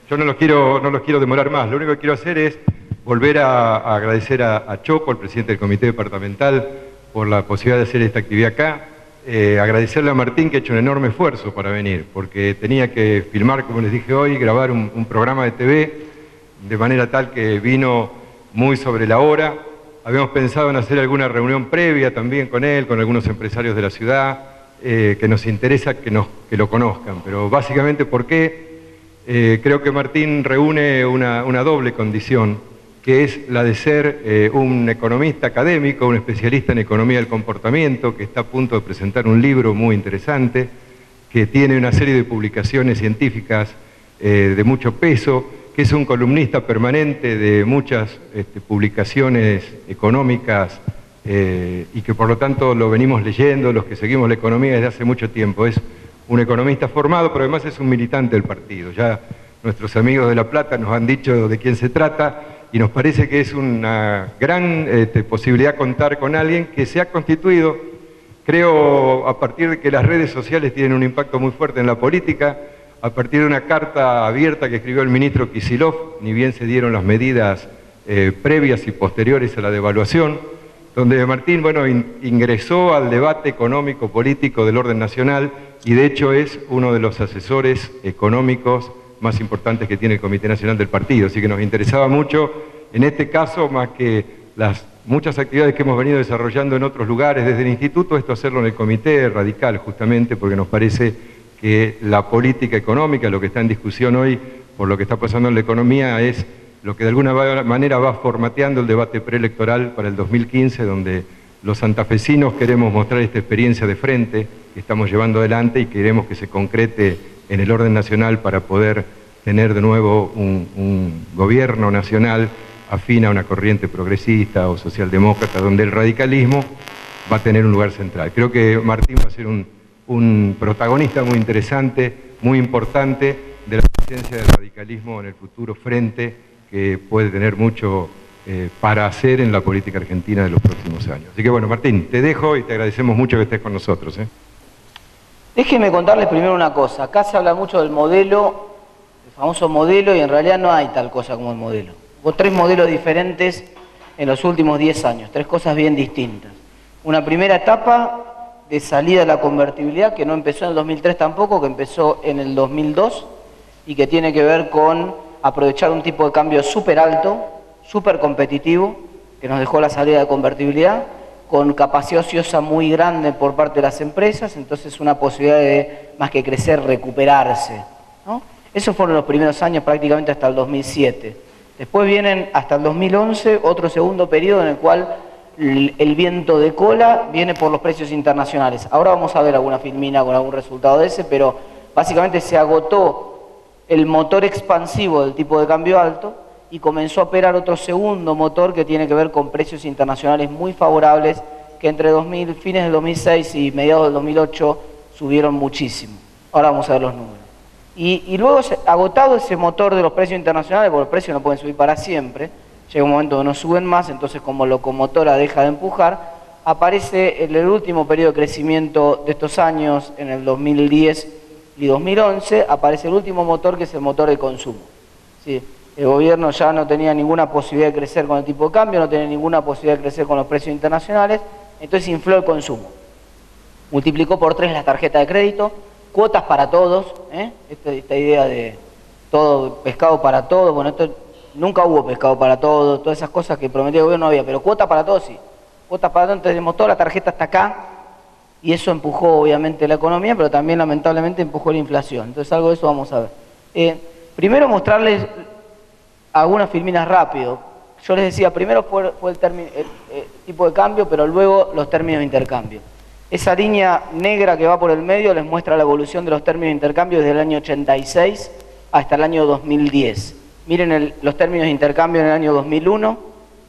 Yo no los quiero demorar más. Lo único que quiero hacer es volver a agradecer a Choco, el presidente del comité departamental, por la posibilidad de hacer esta actividad acá. Agradecerle a Martín, que ha hecho un enorme esfuerzo para venir, porque tenía que filmar, como les dije hoy, grabar un programa de TV, de manera tal que vino muy sobre la hora. Habíamos pensado en hacer alguna reunión previa también con él, con algunos empresarios de la ciudad, que nos interesa que lo conozcan. Pero básicamente, ¿por qué? Creo que Martín reúne una doble condición, que es la de ser un economista académico, un especialista en economía del comportamiento, que está a punto de presentar un libro muy interesante, que tiene una serie de publicaciones científicas de mucho peso, que es un columnista permanente de muchas publicaciones económicas y que por lo tanto lo venimos leyendo, los que seguimos la economía desde hace mucho tiempo. Es un economista formado, pero además es un militante del partido. Ya nuestros amigos de La Plata nos han dicho de quién se trata y nos parece que es una gran posibilidad contar con alguien que se ha constituido, creo, a partir de que las redes sociales tienen un impacto muy fuerte en la política, a partir de una carta abierta que escribió el ministro Kicillof, ni bien se dieron las medidas previas y posteriores a la devaluación, donde Martín, bueno, ingresó al debate económico-político del orden nacional y de hecho es uno de los asesores económicos más importantes que tiene el Comité Nacional del Partido. Así que nos interesaba mucho, en este caso, más que las muchas actividades que hemos venido desarrollando en otros lugares desde el Instituto, esto hacerlo en el Comité Radical, justamente porque nos parece que la política económica, lo que está en discusión hoy, por lo que está pasando en la economía, es lo que de alguna manera va formateando el debate preelectoral para el 2015, donde los santafesinos queremos mostrar esta experiencia de frente que estamos llevando adelante y queremos que se concrete en el orden nacional para poder tener de nuevo un gobierno nacional afín a una corriente progresista o socialdemócrata, donde el radicalismo va a tener un lugar central. Creo que Martín va a ser un protagonista muy interesante, muy importante de la presencia del radicalismo en el futuro frente, que puede tener mucho para hacer en la política argentina de los próximos años. Así que bueno, Martín, te dejo y te agradecemos mucho que estés con nosotros. Déjenme contarles primero una cosa. Acá se habla mucho del modelo, el famoso modelo, y en realidad no hay tal cosa como el modelo. Hubo 3 modelos diferentes en los últimos 10 años, 3 cosas bien distintas. Una primera etapa de salida de la convertibilidad, que no empezó en el 2003 tampoco, que empezó en el 2002, y que tiene que ver con aprovechar un tipo de cambio súper alto, súper competitivo, que nos dejó la salida de convertibilidad, con capacidad ociosa muy grande por parte de las empresas, entonces una posibilidad de, más que crecer, recuperarse, ¿no? Esos fueron los primeros años, prácticamente hasta el 2007. Después vienen hasta el 2011, otro segundo periodo en el cual el viento de cola viene por los precios internacionales. Ahora vamos a ver alguna filmina con algún resultado de ese, pero básicamente se agotó el motor expansivo del tipo de cambio alto y comenzó a operar otro segundo motor que tiene que ver con precios internacionales muy favorables que entre fines del 2006 y mediados del 2008 subieron muchísimo. Ahora vamos a ver los números. Y luego, agotado ese motor de los precios internacionales, porque los precios no pueden subir para siempre, llega un momento donde no suben más, entonces como locomotora deja de empujar, aparece en el último periodo de crecimiento de estos años, en el 2010 y 2011, aparece el último motor, que es el motor de consumo. ¿Sí? El gobierno ya no tenía ninguna posibilidad de crecer con el tipo de cambio, no tenía ninguna posibilidad de crecer con los precios internacionales, entonces infló el consumo. Multiplicó por 3 la tarjeta de crédito, cuotas para todos, esta idea de todo, pescado para todos, bueno, esto nunca hubo pescado para todos, todas esas cosas que prometía el gobierno no había, pero cuotas para todos sí. Cuotas para todos, entonces tenemos toda la tarjeta hasta acá, y eso empujó obviamente la economía, pero también lamentablemente empujó la inflación. Entonces algo de eso vamos a ver. Primero mostrarles algunas filminas rápido. Yo les decía, primero fue el tipo de cambio, pero luego los términos de intercambio. Esa línea negra que va por el medio les muestra la evolución de los términos de intercambio desde el año 86 hasta el año 2010. Miren los términos de intercambio en el año 2001,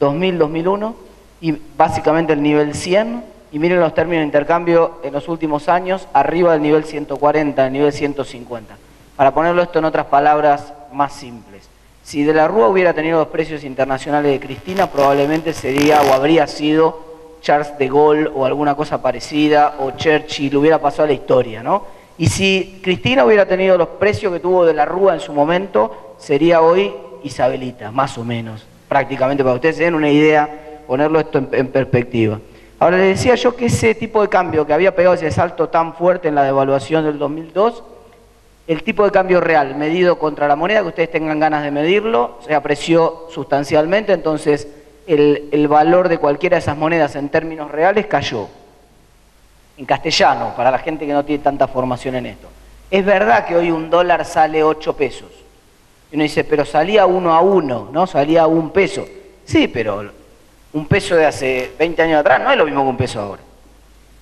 2000-2001, y básicamente el nivel 100, y miren los términos de intercambio en los últimos años, arriba del nivel 140, del nivel 150. Para ponerlo esto en otras palabras más simples. Si De la Rúa hubiera tenido los precios internacionales de Cristina, probablemente sería o habría sido Charles de Gaulle o alguna cosa parecida, o Churchill, hubiera pasado a la historia, ¿no? Y si Cristina hubiera tenido los precios que tuvo de la Rúa en su momento, sería hoy Isabelita, más o menos, prácticamente, para que ustedes se den una idea, ponerlo esto en perspectiva. Ahora, les decía yo que ese tipo de cambio que había pegado ese salto tan fuerte en la devaluación del 2002, el tipo de cambio real medido contra la moneda, que ustedes tengan ganas de medirlo, se apreció sustancialmente, entonces el valor de cualquiera de esas monedas en términos reales cayó. En castellano, para la gente que no tiene tanta formación en esto. Es verdad que hoy un dólar sale 8 pesos. Y uno dice, pero salía 1 a 1, ¿no? Salía 1 peso. Sí, pero un peso de hace 20 años atrás no es lo mismo que un peso ahora.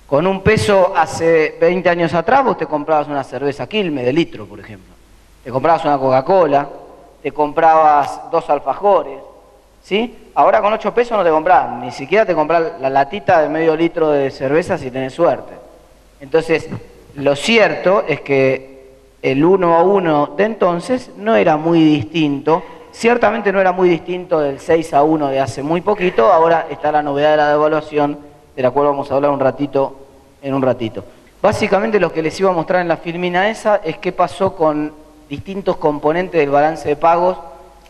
Con un peso hace 20 años atrás vos te comprabas una cerveza Quilmes de litro, por ejemplo. Te comprabas una Coca-Cola, te comprabas 2 alfajores, ¿sí? Ahora con 8 pesos no te compras, ni siquiera te compras la latita de medio litro de cerveza si tenés suerte. Entonces, lo cierto es que el 1 a 1 de entonces no era muy distinto, ciertamente no era muy distinto del 6 a 1 de hace muy poquito, ahora está la novedad de la devaluación, de la cual vamos a hablar en un ratito. Básicamente lo que les iba a mostrar en la filmina esa es qué pasó con distintos componentes del balance de pagos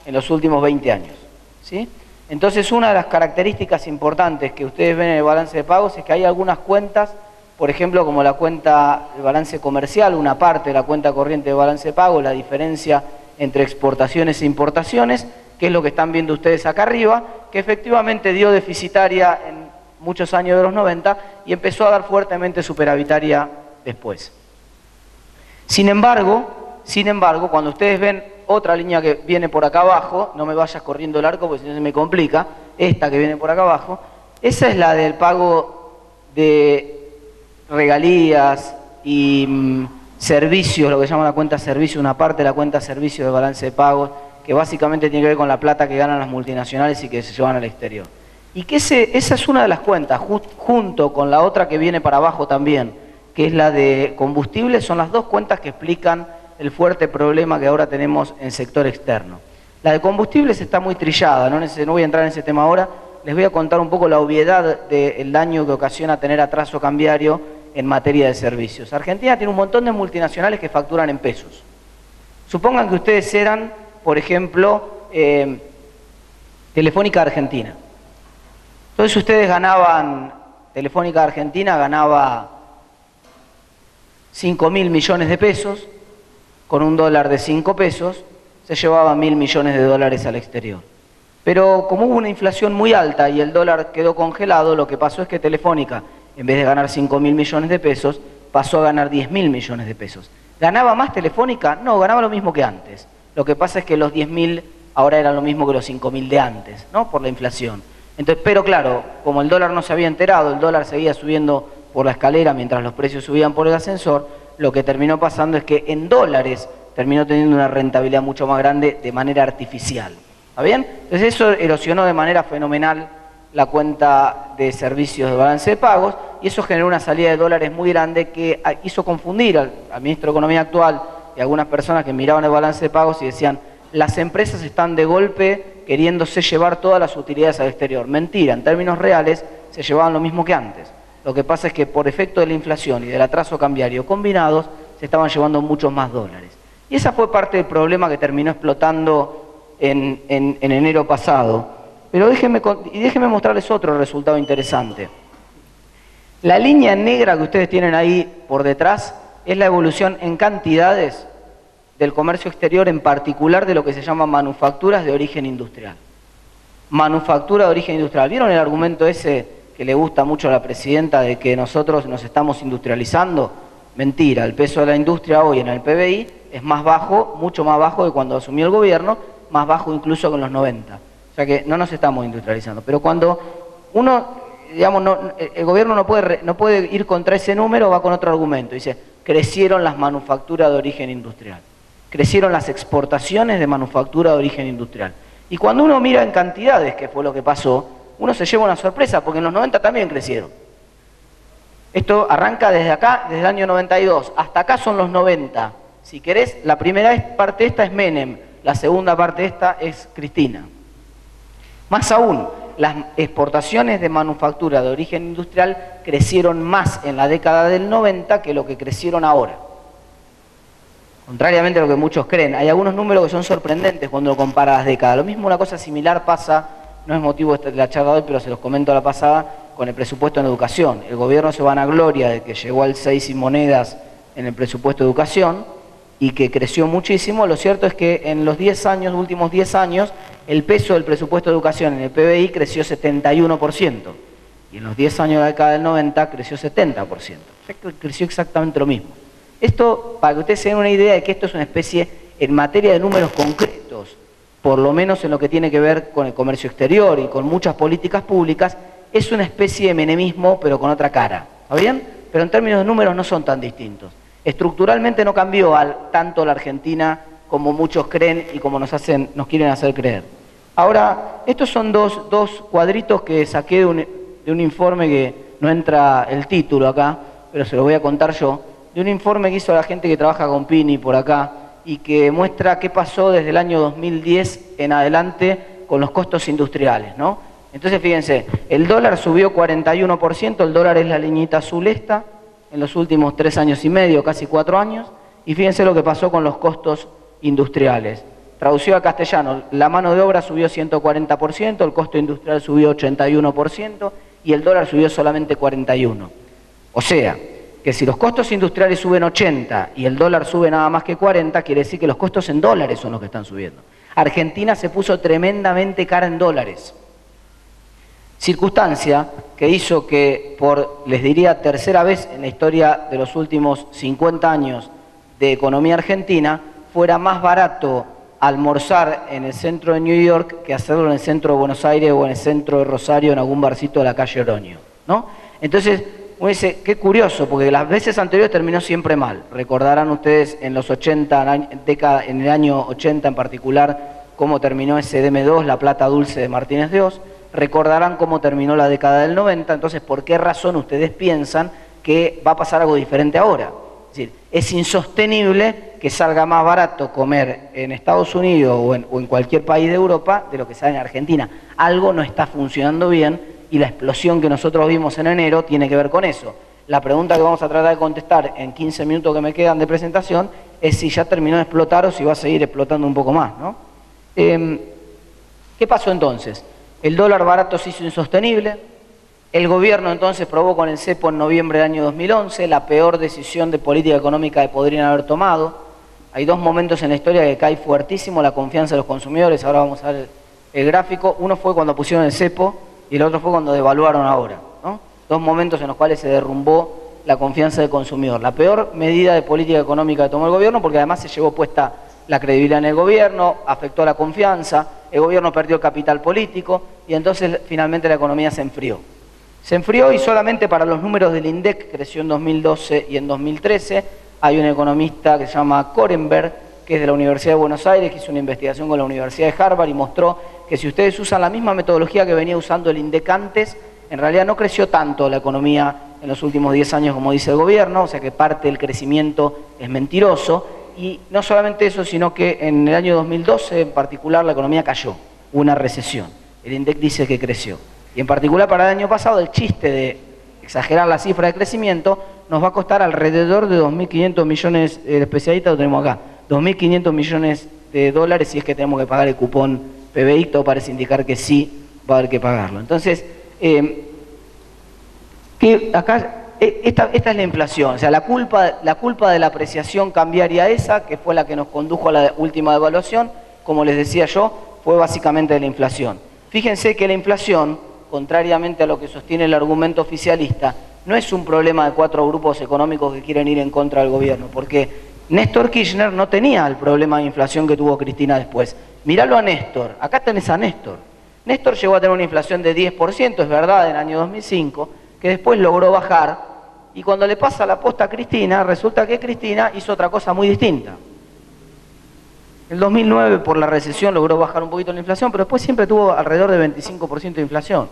en los últimos 20 años, ¿sí? Entonces, una de las características importantes que ustedes ven en el balance de pagos es que hay algunas cuentas, por ejemplo, como la cuenta del balance comercial, una parte de la cuenta corriente de balance de pagos, la diferencia entre exportaciones e importaciones, que es lo que están viendo ustedes acá arriba, que efectivamente dio deficitaria en muchos años de los 90 y empezó a dar fuertemente superavitaria después. Sin embargo, cuando ustedes ven otra línea que viene por acá abajo, no me vayas corriendo el arco porque si no se me complica, esta que viene por acá abajo, esa es la del pago de regalías y servicios, lo que llaman la cuenta servicio, una parte de la cuenta servicio de balance de pagos, que básicamente tiene que ver con la plata que ganan las multinacionales y que se llevan al exterior. Y que esa es una de las cuentas, junto con la otra que viene para abajo también, que es la de combustibles, son las dos cuentas que explican el fuerte problema que ahora tenemos en el sector externo. La de combustibles está muy trillada, no voy a entrar en ese tema ahora, les voy a contar un poco la obviedad del daño que ocasiona tener atraso cambiario en materia de servicios. Argentina tiene un montón de multinacionales que facturan en pesos. Supongan que ustedes eran, por ejemplo, Telefónica Argentina. Entonces ustedes Telefónica Argentina ganaba 5.000 millones de pesos, con un dólar de 5 pesos, se llevaba 1.000 millones de dólares al exterior. Pero como hubo una inflación muy alta y el dólar quedó congelado, lo que pasó es que Telefónica, en vez de ganar 5.000 millones de pesos, pasó a ganar 10.000 millones de pesos. ¿Ganaba más Telefónica? No, ganaba lo mismo que antes. Lo que pasa es que los 10.000 ahora eran lo mismo que los 5.000 de antes, ¿no? Por la inflación. Entonces, pero claro, como el dólar no se había enterado, el dólar seguía subiendo por la escalera mientras los precios subían por el ascensor, lo que terminó pasando es que en dólares terminó teniendo una rentabilidad mucho más grande de manera artificial. ¿Está bien? Entonces eso erosionó de manera fenomenal la cuenta de servicios de balance de pagos y eso generó una salida de dólares muy grande que hizo confundir al ministro de Economía actual y a algunas personas que miraban el balance de pagos y decían, las empresas están de golpe queriéndose llevar todas las utilidades al exterior. Mentira, en términos reales se llevaban lo mismo que antes. Lo que pasa es que por efecto de la inflación y del atraso cambiario combinados, se estaban llevando muchos más dólares. Y esa fue parte del problema que terminó explotando en enero pasado. Pero déjenme mostrarles otro resultado interesante. La línea negra que ustedes tienen ahí por detrás es la evolución en cantidades del comercio exterior, en particular de lo que se llama manufacturas de origen industrial. Manufactura de origen industrial. ¿Vieron el argumento ese que le gusta mucho a la presidenta de que nosotros nos estamos industrializando? Mentira, el peso de la industria hoy en el PBI es más bajo, mucho más bajo que cuando asumió el gobierno, más bajo incluso que en los 90. O sea que no nos estamos industrializando. Pero cuando uno, digamos, el gobierno no puede ir contra ese número, va con otro argumento. Dice, crecieron las manufacturas de origen industrial. Crecieron las exportaciones de manufactura de origen industrial. Y cuando uno mira en cantidades, que fue lo que pasó, uno se lleva una sorpresa, porque en los 90 también crecieron. Esto arranca desde acá, desde el año 92, hasta acá son los 90. Si querés, la primera parte esta es Menem, la segunda parte esta es Cristina. Más aún, las exportaciones de manufactura de origen industrial crecieron más en la década del 90 que lo que crecieron ahora. Contrariamente a lo que muchos creen. Hay algunos números que son sorprendentes cuando lo compara las décadas. Lo mismo, una cosa similar pasa, no es motivo de la charla de hoy, pero se los comento a la pasada, con el presupuesto en educación. El gobierno se vanagloria de que llegó al 6 y monedas en el presupuesto de educación y que creció muchísimo. Lo cierto es que en los 10 años, últimos 10 años, el peso del presupuesto de educación en el PBI creció 71%. Y en los 10 años de la década del 90 creció 70%. O sea, que creció exactamente lo mismo. Esto, para que ustedes se den una idea de que esto es una especie, en materia de números concretos, por lo menos en lo que tiene que ver con el comercio exterior y con muchas políticas públicas, es una especie de menemismo, pero con otra cara. ¿Está bien? Pero en términos de números no son tan distintos. Estructuralmente no cambió tanto la Argentina como muchos creen y como nos quieren hacer creer. Ahora, estos son dos cuadritos que saqué de un informe que no entra el título acá, pero se lo voy a contar yo, de un informe que hizo la gente que trabaja con Pini por acá y que muestra qué pasó desde el año 2010 en adelante con los costos industriales, ¿no? Entonces, fíjense, el dólar subió 41%, el dólar es la liñita azul esta, en los últimos 3 años y medio, casi 4 años, y fíjense lo que pasó con los costos industriales. Traducido a castellano, la mano de obra subió 140%, el costo industrial subió 81% y el dólar subió solamente 41%. O sea, que si los costos industriales suben 80 y el dólar sube nada más que 40, quiere decir que los costos en dólares son los que están subiendo. Argentina se puso tremendamente cara en dólares. Circunstancia que hizo que por, les diría, tercera vez en la historia de los últimos 50 años de economía argentina, fuera más barato almorzar en el centro de New York que hacerlo en el centro de Buenos Aires o en el centro de Rosario, en algún barcito de la calle Oroño, ¿no? Entonces, uno dice, qué curioso, porque las veces anteriores terminó siempre mal. Recordarán ustedes en los 80, en el año 80 en particular, cómo terminó ese DM2, la plata dulce de Martínez de Oz. Recordarán cómo terminó la década del 90, entonces, ¿por qué razón ustedes piensan que va a pasar algo diferente ahora? Es decir, es insostenible que salga más barato comer en Estados Unidos o en cualquier país de Europa de lo que sale en Argentina. Algo no está funcionando bien y la explosión que nosotros vimos en enero tiene que ver con eso. La pregunta que vamos a tratar de contestar en 15 minutos que me quedan de presentación es si ya terminó de explotar o si va a seguir explotando un poco más, ¿no? ¿Qué pasó entonces? El dólar barato se hizo insostenible, el gobierno entonces probó con el cepo en noviembre del año 2011, la peor decisión de política económica que podrían haber tomado. Hay 2 momentos en la historia que cae fuertísimo la confianza de los consumidores, ahora vamos a ver el gráfico. Uno fue cuando pusieron el cepo y el otro fue cuando devaluaron ahora, ¿no? 2 momentos en los cuales se derrumbó la confianza del consumidor. La peor medida de política económica que tomó el gobierno, porque además se llevó puesta la credibilidad en el gobierno, afectó la confianza, el gobierno perdió capital político y entonces finalmente la economía se enfrió. Se enfrió y solamente para los números del INDEC creció en 2012 y en 2013. Hay un economista que se llama Korenberg, que es de la Universidad de Buenos Aires, que hizo una investigación con la Universidad de Harvard y mostró que si ustedes usan la misma metodología que venía usando el INDEC antes, en realidad no creció tanto la economía en los últimos 10 años como dice el gobierno, o sea que parte del crecimiento es mentiroso. Y no solamente eso, sino que en el año 2012 en particular la economía cayó, hubo una recesión. El INDEC dice que creció. Y en particular para el año pasado el chiste de exagerar la cifra de crecimiento nos va a costar alrededor de 2.500 millones, el especialista lo tenemos acá, 2.500 millones de dólares si es que tenemos que pagar el cupón PBI, todo parece indicar que sí va a haber que pagarlo. Entonces, acá... Esta es la inflación, o sea, la culpa de la apreciación cambiaria esa, que fue la que nos condujo a la última devaluación, como les decía yo, fue básicamente de la inflación. Fíjense que la inflación, contrariamente a lo que sostiene el argumento oficialista, no es un problema de 4 grupos económicos que quieren ir en contra del gobierno, porque Néstor Kirchner no tenía el problema de inflación que tuvo Cristina después. Míralo a Néstor, acá tenés a Néstor. Néstor llegó a tener una inflación de 10%, es verdad, en el año 2005, que después logró bajar. Y cuando le pasa la posta a Cristina, resulta que Cristina hizo otra cosa muy distinta. En el 2009, por la recesión, logró bajar un poquito la inflación, pero después siempre tuvo alrededor de 25% de inflación.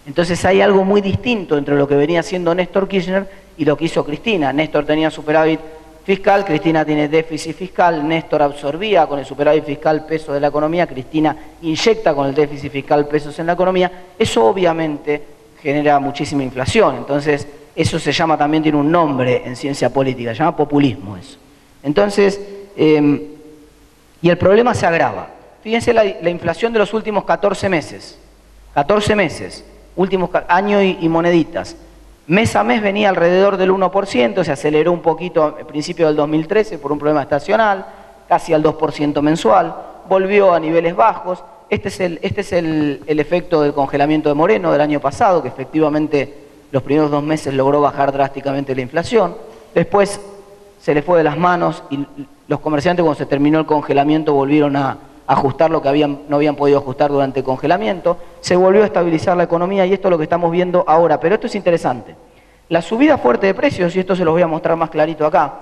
Entonces hay algo muy distinto entre lo que venía haciendo Néstor Kirchner y lo que hizo Cristina. Néstor tenía superávit fiscal, Cristina tiene déficit fiscal, Néstor absorbía con el superávit fiscal pesos de la economía, Cristina inyecta con el déficit fiscal pesos en la economía. Eso obviamente genera muchísima inflación. Entonces, eso se llama, también tiene un nombre en ciencia política, se llama populismo eso. Entonces, y el problema se agrava. Fíjense la inflación de los últimos 14 meses. 14 meses, últimos año y moneditas. Mes a mes venía alrededor del 1%, se aceleró un poquito al principio del 2013 por un problema estacional, casi al 2% mensual, volvió a niveles bajos. Este es el efecto del congelamiento de Moreno del año pasado, que efectivamente los primeros 2 meses logró bajar drásticamente la inflación. Después se le fue de las manos y los comerciantes, cuando se terminó el congelamiento, volvieron a ajustar lo que no habían podido ajustar durante el congelamiento. Se volvió a estabilizar la economía y esto es lo que estamos viendo ahora. Pero esto es interesante. La subida fuerte de precios, y esto se los voy a mostrar más clarito acá,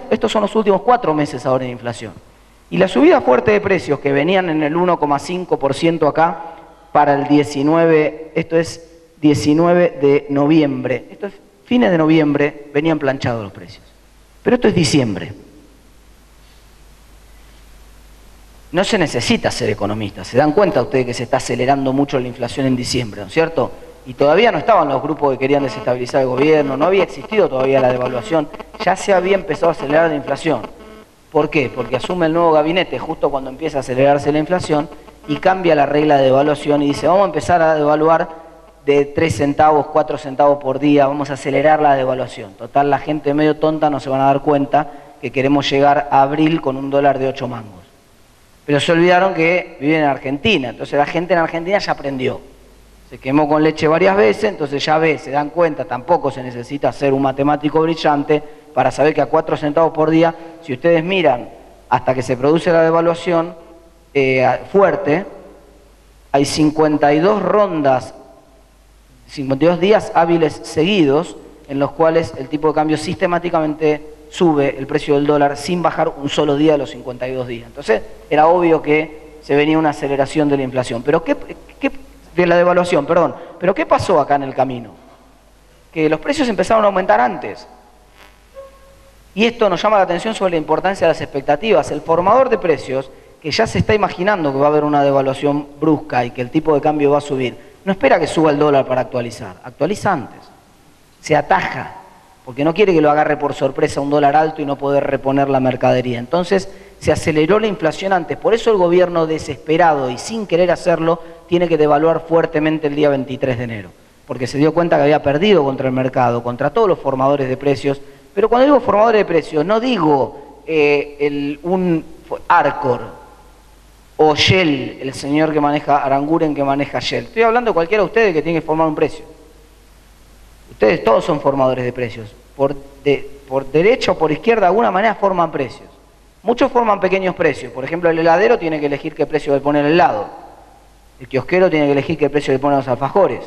estos son los últimos 4 meses ahora de inflación. Y la subida fuerte de precios que venían en el 1,5% acá para el 19, esto es 19 de noviembre, esto es fines de noviembre, venían planchados los precios. Pero esto es diciembre. No se necesita ser economista, se dan cuenta ustedes que se está acelerando mucho la inflación en diciembre, ¿no es cierto? Y todavía no estaban los grupos que querían desestabilizar el gobierno, no había existido todavía la devaluación, ya se había empezado a acelerar la inflación. ¿Por qué? Porque asume el nuevo gabinete justo cuando empieza a acelerarse la inflación y cambia la regla de devaluación y dice, vamos a empezar a devaluar de 3 centavos, 4 centavos por día, vamos a acelerar la devaluación. Total, la gente medio tonta no se van a dar cuenta que queremos llegar a abril con un dólar de 8 mangos. Pero se olvidaron que viven en Argentina, entonces la gente en Argentina ya aprendió. Se quemó con leche varias veces, entonces ya se dan cuenta, tampoco se necesita ser un matemático brillante para saber que a 4 centavos por día, si ustedes miran hasta que se produce la devaluación fuerte, hay 52 rondas, 52 días hábiles seguidos en los cuales el tipo de cambio sistemáticamente sube el precio del dólar sin bajar un solo día de los 52 días. Entonces era obvio que se venía una aceleración de la inflación. Pero de la devaluación, perdón. Pero ¿qué pasó acá en el camino? Que los precios empezaron a aumentar antes. Y esto nos llama la atención sobre la importancia de las expectativas. El formador de precios, que ya se está imaginando que va a haber una devaluación brusca y que el tipo de cambio va a subir, no espera que suba el dólar para actualizar. Actualiza antes. Se ataja. Porque no quiere que lo agarre por sorpresa un dólar alto y no poder reponer la mercadería. Entonces se aceleró la inflación antes. Por eso el gobierno, desesperado y sin querer hacerlo, tiene que devaluar fuertemente el día 23 de enero. Porque se dio cuenta que había perdido contra el mercado, contra todos los formadores de precios. Pero cuando digo formadores de precios, no digo un Arcor o Shell, el señor que maneja Aranguren, que maneja Shell. Estoy hablando de cualquiera de ustedes que tiene que formar un precio. Ustedes todos son formadores de precios. Por derecha o por izquierda, de alguna manera forman precios. Muchos forman pequeños precios. Por ejemplo, el heladero tiene que elegir qué precio le pone el helado. El kiosquero tiene que elegir qué precio le pone a los alfajores.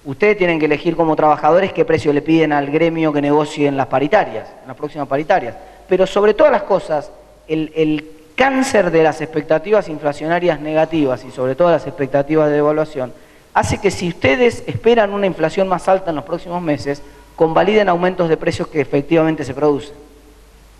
Ustedes tienen que elegir como trabajadores qué precio le piden al gremio que negocie en las paritarias, en las próximas paritarias. Pero sobre todas las cosas, el cáncer de las expectativas inflacionarias negativas y sobre todo las expectativas de devaluación hace que si ustedes esperan una inflación más alta en los próximos meses, convaliden aumentos de precios que efectivamente se producen.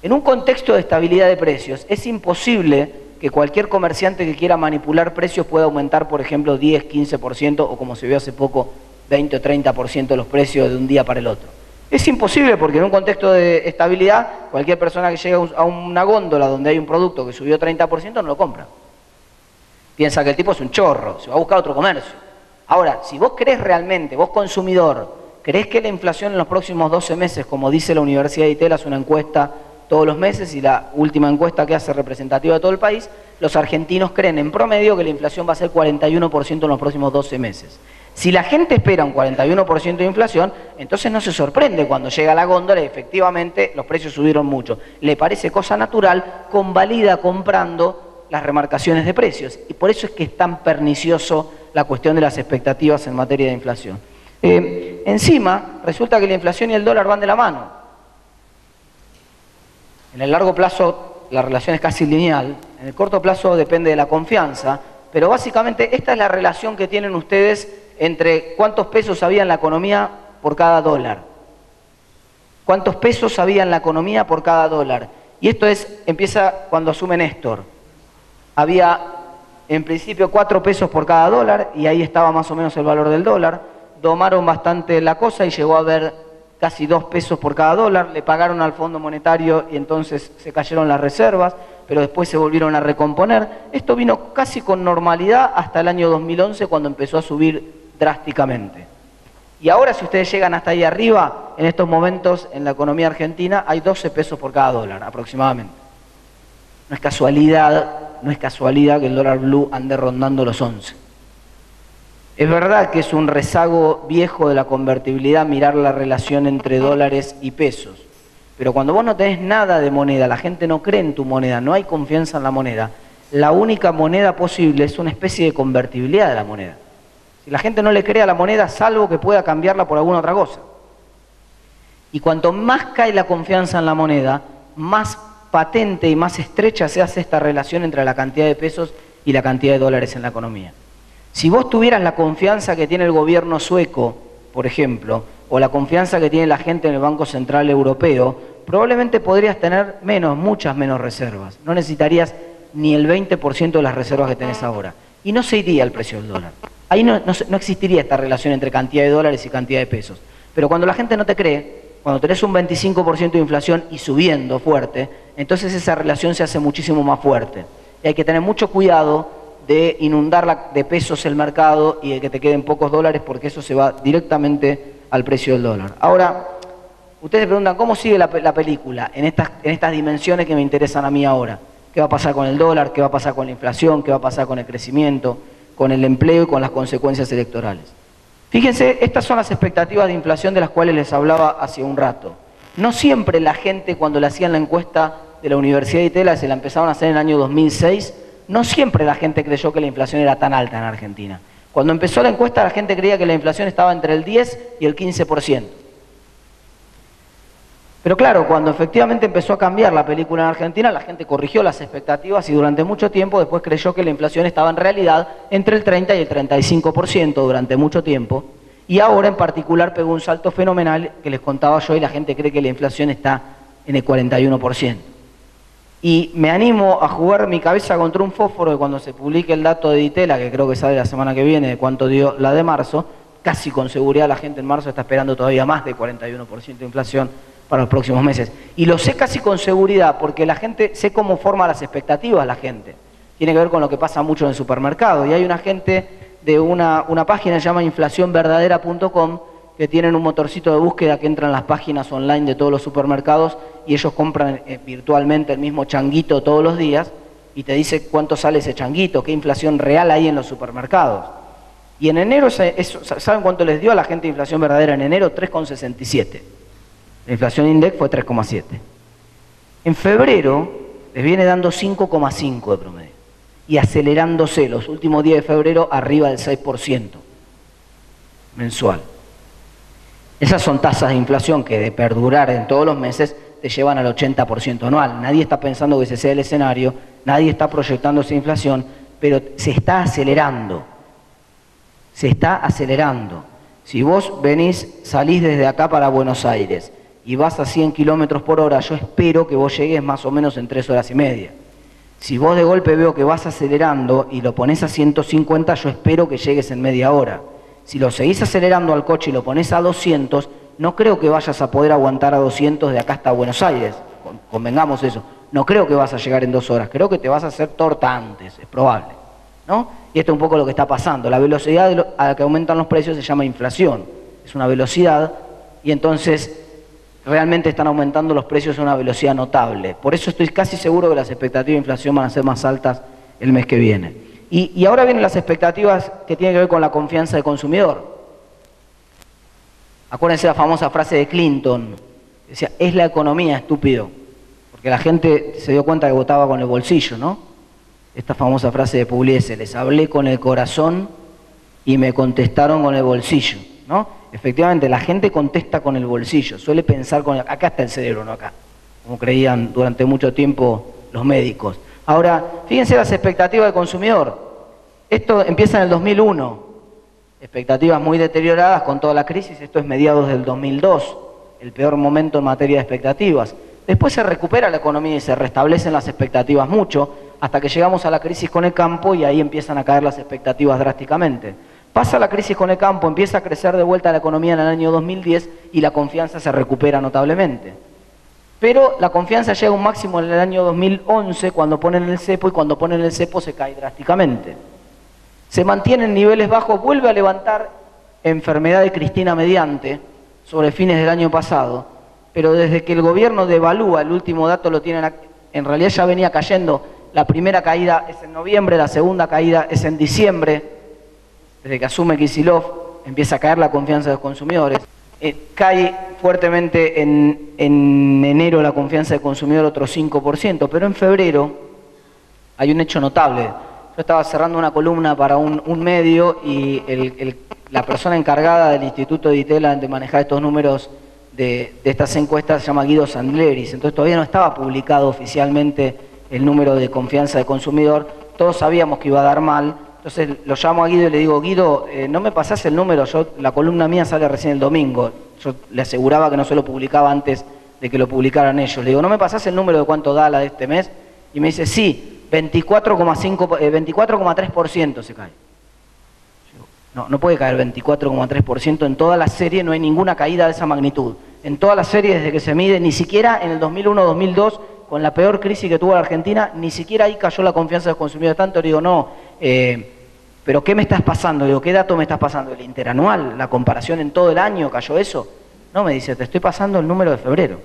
En un contexto de estabilidad de precios, es imposible que cualquier comerciante que quiera manipular precios pueda aumentar, por ejemplo, 10, 15% o como se vio hace poco, 20 o 30% los precios de un día para el otro. Es imposible porque en un contexto de estabilidad, cualquier persona que llegue a una góndola donde hay un producto que subió 30% no lo compra. Piensa que el tipo es un chorro, se va a buscar otro comercio. Ahora, si vos crees realmente, vos consumidor, crees que la inflación en los próximos 12 meses, como dice la Universidad de ITEL, hace una encuesta todos los meses y la última encuesta que hace representativa de todo el país, los argentinos creen en promedio que la inflación va a ser 41% en los próximos 12 meses. Si la gente espera un 41% de inflación, entonces no se sorprende cuando llega a la góndola y efectivamente los precios subieron mucho. Le parece cosa natural, convalida comprando las remarcaciones de precios. Y por eso es que es tan pernicioso la cuestión de las expectativas en materia de inflación. Encima, resulta que la inflación y el dólar van de la mano. En el largo plazo la relación es casi lineal, en el corto plazo depende de la confianza, pero básicamente esta es la relación que tienen ustedes entre cuántos pesos había en la economía por cada dólar. ¿Cuántos pesos había en la economía por cada dólar? Y esto empieza cuando asume Néstor. Había en principio 4 pesos por cada dólar y ahí estaba más o menos el valor del dólar. Domaron bastante la cosa y llegó a haber casi 2 pesos por cada dólar, le pagaron al Fondo Monetario y entonces se cayeron las reservas, pero después se volvieron a recomponer. Esto vino casi con normalidad hasta el año 2011 cuando empezó a subir drásticamente. Y ahora si ustedes llegan hasta ahí arriba, en estos momentos en la economía argentina hay 12 pesos por cada dólar aproximadamente. No es casualidad que el dólar blue ande rondando los 11. Es verdad que es un rezago viejo de la convertibilidad mirar la relación entre dólares y pesos. Pero cuando vos no tenés nada de moneda, la gente no cree en tu moneda, no hay confianza en la moneda, la única moneda posible es una especie de convertibilidad de la moneda. Si la gente no le cree a la moneda, salvo que pueda cambiarla por alguna otra cosa. Y cuanto más cae la confianza en la moneda, más patente y más estrecha se hace esta relación entre la cantidad de pesos y la cantidad de dólares en la economía. Si vos tuvieras la confianza que tiene el gobierno sueco, por ejemplo, o la confianza que tiene la gente en el Banco Central Europeo, probablemente podrías tener muchas menos reservas. No necesitarías ni el 20% de las reservas que tenés ahora. Y no se iría el precio del dólar. Ahí no existiría esta relación entre cantidad de dólares y cantidad de pesos. Pero cuando la gente no te cree, cuando tenés un 25% de inflación y subiendo fuerte, entonces esa relación se hace muchísimo más fuerte. Y hay que tener mucho cuidado de inundar de pesos el mercado y de que te queden pocos dólares porque eso se va directamente al precio del dólar. Ahora, ustedes preguntan, ¿cómo sigue la película en estas dimensiones que me interesan a mí ahora? ¿Qué va a pasar con el dólar? ¿Qué va a pasar con la inflación? ¿Qué va a pasar con el crecimiento? ¿Con el empleo y con las consecuencias electorales? Fíjense, estas son las expectativas de inflación de las cuales les hablaba hace un rato. No siempre la gente, cuando le hacían la encuesta de la Universidad de Itela, se la empezaron a hacer en el año 2006, no siempre la gente creyó que la inflación era tan alta en Argentina. Cuando empezó la encuesta, la gente creía que la inflación estaba entre el 10 y el 15%. Pero claro, cuando efectivamente empezó a cambiar la película en Argentina, la gente corrigió las expectativas y durante mucho tiempo después creyó que la inflación estaba en realidad entre el 30 y el 35% durante mucho tiempo. Y ahora en particular pegó un salto fenomenal que les contaba yo y la gente cree que la inflación está en el 41%. Y me animo a jugar mi cabeza contra un fósforo de cuando se publique el dato de Itela, que creo que sale la semana que viene, de cuánto dio la de marzo, casi con seguridad la gente en marzo está esperando todavía más de 41% de inflación para los próximos meses. Y lo sé casi con seguridad porque la gente, sé cómo forma las expectativas la gente. Tiene que ver con lo que pasa mucho en el supermercado. Y hay una gente de una página que se llama inflacionverdadera.com que tienen un motorcito de búsqueda que entra en las páginas online de todos los supermercados y ellos compran virtualmente el mismo changuito todos los días y te dice cuánto sale ese changuito, qué inflación real hay en los supermercados. Y en enero, ¿saben cuánto les dio a la gente de inflación verdadera en enero? 3,67. La inflación index fue 3,7. En febrero les viene dando 5,5 de promedio y acelerándose los últimos días de febrero arriba del 6% mensual. Esas son tasas de inflación que de perdurar en todos los meses te llevan al 80% anual. Nadie está pensando que ese sea el escenario, nadie está proyectando esa inflación, pero se está acelerando. Se está acelerando. Si vos salís desde acá para Buenos Aires y vas a 100 kilómetros por hora, yo espero que vos llegues más o menos en 3 horas y media. Si vos de golpe veo que vas acelerando y lo pones a 150, yo espero que llegues en media hora. Si lo seguís acelerando al coche y lo pones a 200, no creo que vayas a poder aguantar a 200 de acá hasta Buenos Aires. Convengamos eso. No creo que vas a llegar en 2 horas. Creo que te vas a hacer torta antes. Es probable, ¿no? Y esto es un poco lo que está pasando. La velocidad a la que aumentan los precios se llama inflación. Es una velocidad y entonces realmente están aumentando los precios a una velocidad notable. Por eso estoy casi seguro que las expectativas de inflación van a ser más altas el mes que viene. Y ahora vienen las expectativas que tienen que ver con la confianza del consumidor. Acuérdense la famosa frase de Clinton, decía, es la economía, estúpido, porque la gente se dio cuenta que votaba con el bolsillo, ¿no? Esta famosa frase de Pugliese, les hablé con el corazón y me contestaron con el bolsillo, ¿no? Efectivamente, la gente contesta con el bolsillo, suele pensar con acá está el cerebro, no acá, como creían durante mucho tiempo los médicos. Ahora, fíjense las expectativas del consumidor. Esto empieza en el 2001, expectativas muy deterioradas con toda la crisis, esto es mediados del 2002, el peor momento en materia de expectativas. Después se recupera la economía y se restablecen las expectativas mucho, hasta que llegamos a la crisis con el campo y ahí empiezan a caer las expectativas drásticamente. Pasa la crisis con el campo, empieza a crecer de vuelta la economía en el año 2010 y la confianza se recupera notablemente. Pero la confianza llega a un máximo en el año 2011 cuando ponen el cepo, y cuando ponen el cepo se cae drásticamente. Se mantiene en niveles bajos, vuelve a levantar enfermedad de Cristina mediante sobre fines del año pasado, pero desde que el gobierno devalúa, el último dato lo tienen, en realidad ya venía cayendo, la primera caída es en noviembre, la segunda caída es en diciembre, desde que asume Kicillof empieza a caer la confianza de los consumidores. Cae fuertemente en enero la confianza del consumidor otro 5%, pero en febrero hay un hecho notable. Yo estaba cerrando una columna para un medio y la persona encargada del Instituto de Itela de manejar estos números de estas encuestas se llama Guido Sandleris, entonces todavía no estaba publicado oficialmente el número de confianza del consumidor, todos sabíamos que iba a dar mal. Entonces lo llamo a Guido y le digo, Guido, no me pasás el número, la columna mía sale recién el domingo. Yo le aseguraba que no se lo publicaba antes de que lo publicaran ellos. Le digo, ¿no me pasás el número de cuánto da la de este mes? Y me dice, sí, 24,3% se cae. No puede caer 24,3% en toda la serie, no hay ninguna caída de esa magnitud. En toda la serie desde que se mide, ni siquiera en el 2001-2002, con la peor crisis que tuvo la Argentina, ni siquiera ahí cayó la confianza de los consumidores tanto. Le digo, no, pero ¿qué me estás pasando? Le digo, ¿qué dato me estás pasando? ¿El interanual? ¿La comparación en todo el año? ¿Cayó eso? No, me dice, te estoy pasando el número de febrero.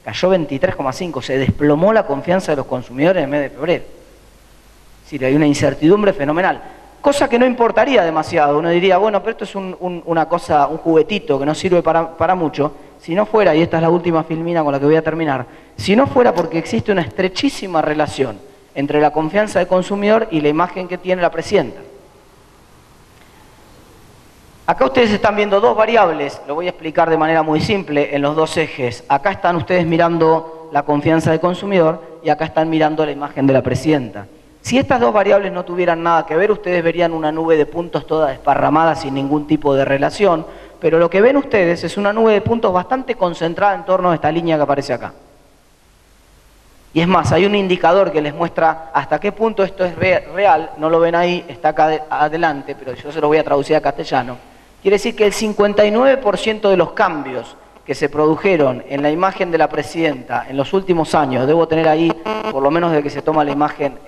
Cayó 23,5, se desplomó la confianza de los consumidores en el mes de febrero. Es decir, hay una incertidumbre fenomenal. Cosa que no importaría demasiado. Uno diría, bueno, pero esto es una cosa, un juguetito que no sirve para mucho. Si no fuera, y esta es la última filmina con la que voy a terminar, si no fuera porque existe una estrechísima relación entre la confianza del consumidor y la imagen que tiene la presidenta. Acá ustedes están viendo dos variables, lo voy a explicar de manera muy simple en los dos ejes. Acá están ustedes mirando la confianza del consumidor y acá están mirando la imagen de la presidenta. Si estas dos variables no tuvieran nada que ver, ustedes verían una nube de puntos toda desparramada sin ningún tipo de relación, pero lo que ven ustedes es una nube de puntos bastante concentrada en torno a esta línea que aparece acá. Y es más, hay un indicador que les muestra hasta qué punto esto es real, no lo ven ahí, está acá adelante, pero yo se lo voy a traducir a castellano. Quiere decir que el 59% de los cambios que se produjeron en la imagen de la presidenta en los últimos años, debo tener ahí, por lo menos desde que se toma la imagen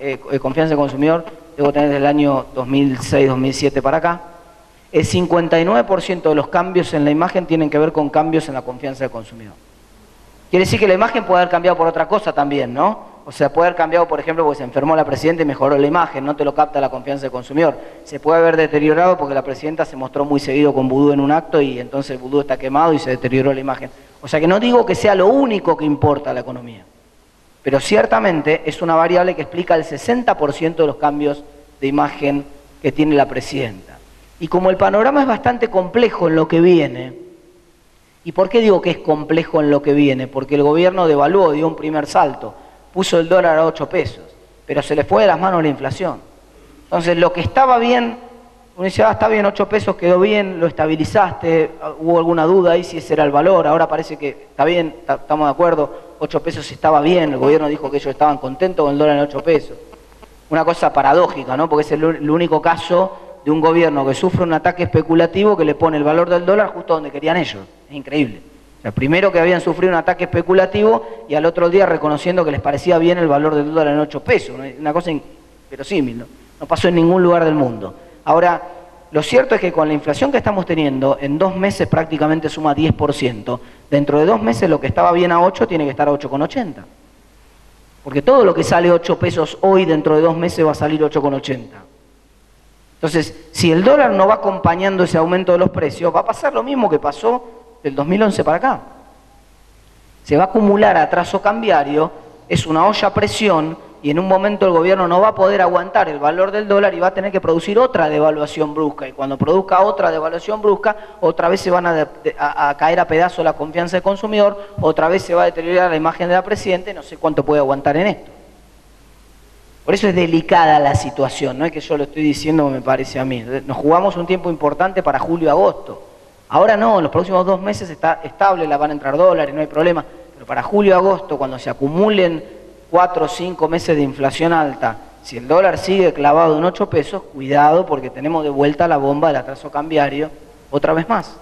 confianza del consumidor, debo tener desde el año 2006-2007 para acá, el 59% de los cambios en la imagen tienen que ver con cambios en la confianza del consumidor. Quiere decir que la imagen puede haber cambiado por otra cosa también, ¿no? O sea, puede haber cambiado, por ejemplo, porque se enfermó la presidenta y mejoró la imagen, no te lo capta la confianza del consumidor. Se puede haber deteriorado porque la presidenta se mostró muy seguido con vudú en un acto y entonces el vudú está quemado y se deterioró la imagen. O sea que no digo que sea lo único que importa a la economía, pero ciertamente es una variable que explica el 60% de los cambios de imagen que tiene la presidenta. Y como el panorama es bastante complejo en lo que viene, ¿y por qué digo que es complejo en lo que viene? Porque el gobierno devaluó, dio un primer salto, puso el dólar a 8 pesos, pero se le fue de las manos la inflación. Entonces, lo que estaba bien, uno dice, está bien, 8 pesos quedó bien, lo estabilizaste, hubo alguna duda ahí si ese era el valor, ahora parece que está bien, estamos de acuerdo, 8 pesos estaba bien, el gobierno dijo que ellos estaban contentos con el dólar en 8 pesos. Una cosa paradójica, ¿no? Porque es el único caso de un gobierno que sufre un ataque especulativo que le pone el valor del dólar justo donde querían ellos. Es increíble. O sea, primero que habían sufrido un ataque especulativo y al otro día reconociendo que les parecía bien el valor del dólar en 8 pesos. Una cosa inverosímil, ¿no? No pasó en ningún lugar del mundo. Ahora, lo cierto es que con la inflación que estamos teniendo, en 2 meses prácticamente suma 10%. Dentro de 2 meses lo que estaba bien a 8 tiene que estar a 8,80. Porque todo lo que sale 8 pesos hoy dentro de 2 meses va a salir 8,80. Entonces, si el dólar no va acompañando ese aumento de los precios, va a pasar lo mismo que pasó del 2011 para acá. Se va a acumular atraso cambiario, es una olla a presión y en un momento el gobierno no va a poder aguantar el valor del dólar y va a tener que producir otra devaluación brusca. Y cuando produzca otra devaluación brusca, otra vez se van a caer a pedazos la confianza del consumidor, otra vez se va a deteriorar la imagen de la presidenta y no sé cuánto puede aguantar en esto. Por eso es delicada la situación, no es que yo lo estoy diciendo me parece a mí. Nos jugamos un tiempo importante para julio y agosto. Ahora no, en los próximos 2 meses está estable, la van a entrar dólares, no hay problema. Pero para julio y agosto, cuando se acumulen 4 o 5 meses de inflación alta si el dólar sigue clavado en 8 pesos, cuidado porque tenemos de vuelta la bomba del atraso cambiario otra vez más.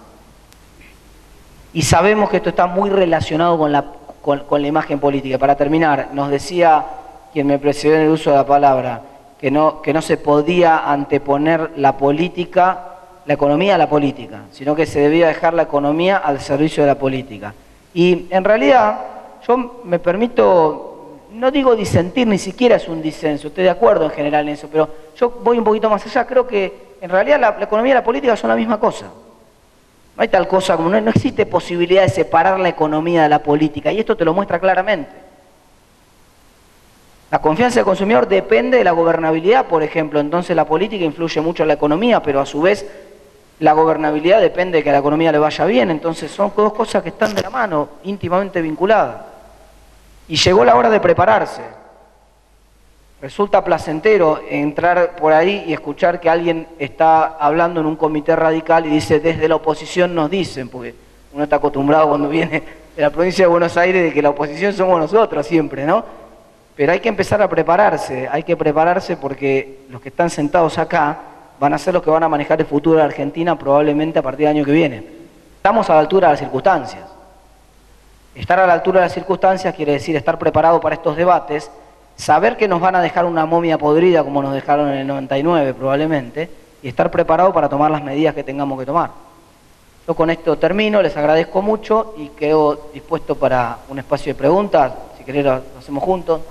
Y sabemos que esto está muy relacionado con la imagen política. Para terminar, nos decía quien me precedió en el uso de la palabra, que no se podía anteponer la política, la economía a la política, sino que se debía dejar la economía al servicio de la política. Y en realidad, yo me permito, no digo disentir, ni siquiera es un disenso, estoy de acuerdo en general en eso, pero yo voy un poquito más allá, creo que en realidad la economía y la política son la misma cosa. No hay tal cosa como, no existe posibilidad de separar la economía de la política, y esto te lo muestra claramente. La confianza del consumidor depende de la gobernabilidad, por ejemplo, entonces la política influye mucho en la economía, pero a su vez la gobernabilidad depende de que a la economía le vaya bien, entonces son dos cosas que están de la mano, íntimamente vinculadas. Y llegó la hora de prepararse. Resulta placentero entrar por ahí y escuchar que alguien está hablando en un comité radical y dice, desde la oposición nos dicen, porque uno está acostumbrado cuando viene de la provincia de Buenos Aires de que la oposición somos nosotros siempre, ¿no? Pero hay que empezar a prepararse, porque los que están sentados acá van a ser los que van a manejar el futuro de la Argentina probablemente a partir del año que viene. Estamos a la altura de las circunstancias. Estar a la altura de las circunstancias quiere decir estar preparado para estos debates, saber que nos van a dejar una momia podrida como nos dejaron en el 99 probablemente, y estar preparado para tomar las medidas que tengamos que tomar. Yo con esto termino, les agradezco mucho y quedo dispuesto para un espacio de preguntas, si querés lo hacemos juntos.